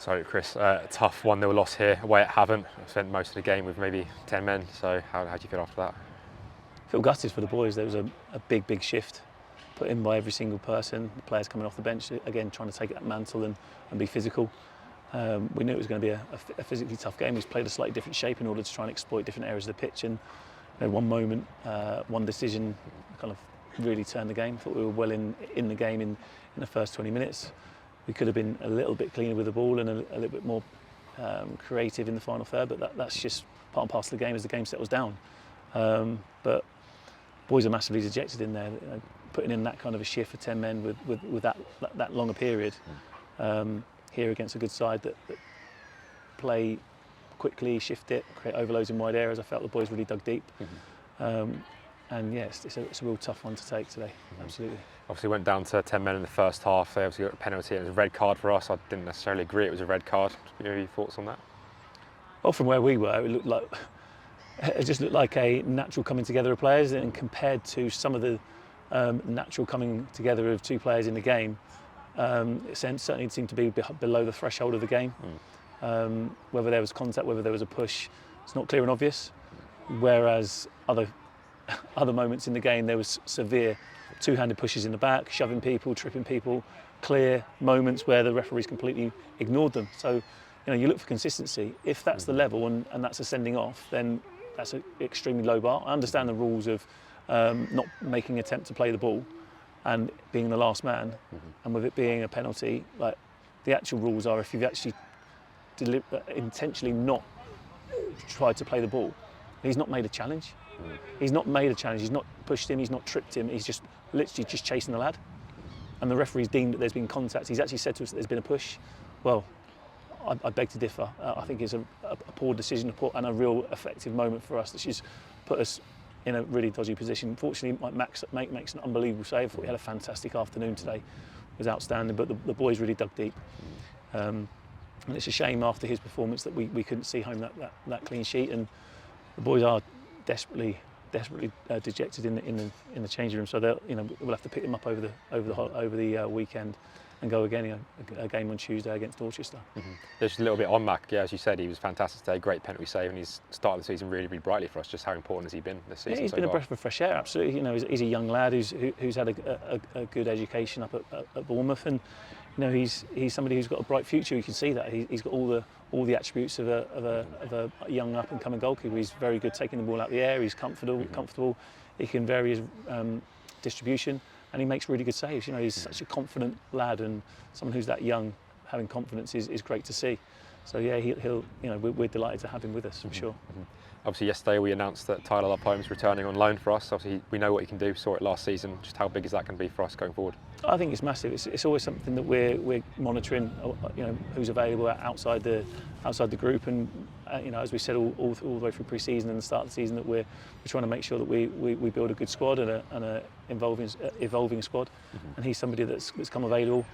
So Chris, tough 1-0 loss here away at Havant. I spent most of the game with maybe 10 men, so how do you feel after that? I feel gutted for the boys. There was a big shift put in by every single person. The players coming off the bench, again, trying to take that mantle and be physical. We knew it was going to be a physically tough game. We've played a slightly different shape in order to try and exploit different areas of the pitch. And one moment, one decision kind of really turned the game. Thought we were well in the game in the first 20 minutes. We could have been a little bit cleaner with the ball and a little bit more creative in the final third, but that's just part and parcel of the game as the game settles down. But boys are massively dejected in there, putting in that kind of a shift for 10 men with that longer period here against a good side that play quickly, shift it, create overloads in wide areas. I felt the boys really dug deep. And yes, it's a real tough one to take today, absolutely. Obviously went down to 10 men in the first half. They obviously got a penalty and it was a red card for us. I didn't necessarily agree it was a red card. Your thoughts on that? Well, from where we were, it just looked like a natural coming together of players, and compared to some of the natural coming together of two players in the game, it certainly seemed to be below the threshold of the game. Whether there was contact, whether there was a push, it's not clear and obvious. Whereas other moments in the game, there was severe two-handed pushes in the back, shoving people, tripping people, clear moments where the referees completely ignored them. So, you look for consistency. If that's the level and that's a sending off, then that's an extremely low bar. I understand the rules of not making an attempt to play the ball and being the last man, and with it being a penalty, like the actual rules are, if you've actually intentionally not tried to play the ball, he's not made a challenge. He's not made a challenge. He's not pushed him. He's not tripped him. He's just literally just chasing the lad. And the referee's deemed that there's been contact. He's actually said to us that there's been a push. Well, I beg to differ. I think it's a poor decision and a real effective moment for us that she's put us in a really dodgy position. Fortunately, Max makes an unbelievable save. I thought he had a fantastic afternoon today. It was outstanding, but the boys really dug deep. And it's a shame after his performance that we couldn't see home that clean sheet. And the boys are desperately dejected in the changing room. So we'll have to pick them up over the weekend and go again a game on Tuesday against Dorchester. Just a little bit on Mac. Yeah, as you said, he was fantastic today. Great penalty save, and he's started the season really brightly for us. Just how important has he been this season? Yeah, he's been a breath of fresh air. Absolutely. He's a young lad who's had a good education up at Bournemouth, and he's somebody who's got a bright future. You can see that he's got all the attributes of a young up and coming goalkeeper. He's very good taking the ball out of the air. He's comfortable. He can vary his distribution, and he makes really good saves. He's such a confident lad, and someone who's that young having confidence is great to see. So yeah, he'll we're delighted to have him with us for sure. Obviously, yesterday we announced that Tyler Lapome's returning on loan for us. Obviously, we know what he can do. Saw it last season. Just how big is that going to be for us going forward? I think it's massive. It's always something that we're monitoring. Who's available outside the group, and as we said all the way through pre-season and the start of the season, that we're trying to make sure that we build a good squad and a evolving squad. And he's somebody that's come available.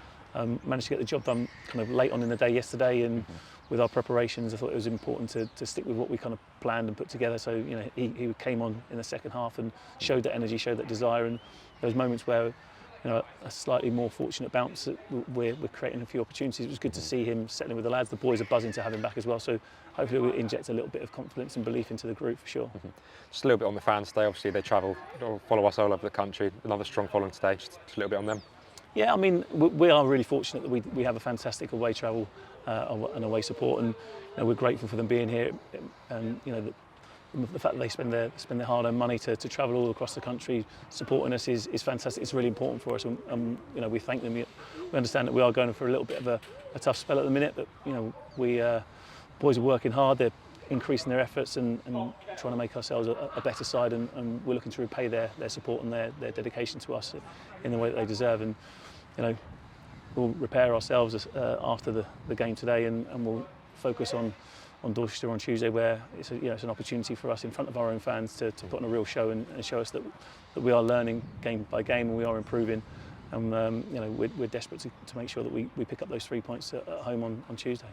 Managed to get the job done kind of late on in the day yesterday, and with our preparations, I thought it was important to stick with what we kind of planned and put together. So he came on in the second half and showed that energy, showed that desire, and those moments where a slightly more fortunate bounce, we're creating a few opportunities. It was good to see him settling with the lads. The boys are buzzing to have him back as well. So hopefully we'll inject a little bit of confidence and belief into the group for sure. Just a little bit on the fans today. Obviously they travel, follow us all over the country. Another strong following today. Just a little bit on them. Yeah, I mean, we are really fortunate that we have a fantastic away travel and away support, and we're grateful for them being here. And the fact that they spend their hard-earned money to travel all across the country supporting us is fantastic. It's really important for us, and we thank them. We understand that we are going for a little bit of a tough spell at the minute, but boys are working hard. They're increasing their efforts and trying to make ourselves a better side, and we're looking to repay their support and their dedication to us in the way that they deserve. And we'll repair ourselves after the game today, and we'll focus on Dorchester on Tuesday, where it's an opportunity for us in front of our own fans to put on a real show and show us that we are learning game by game and we are improving. And we're desperate to make sure that we pick up those 3 points at home on Tuesday.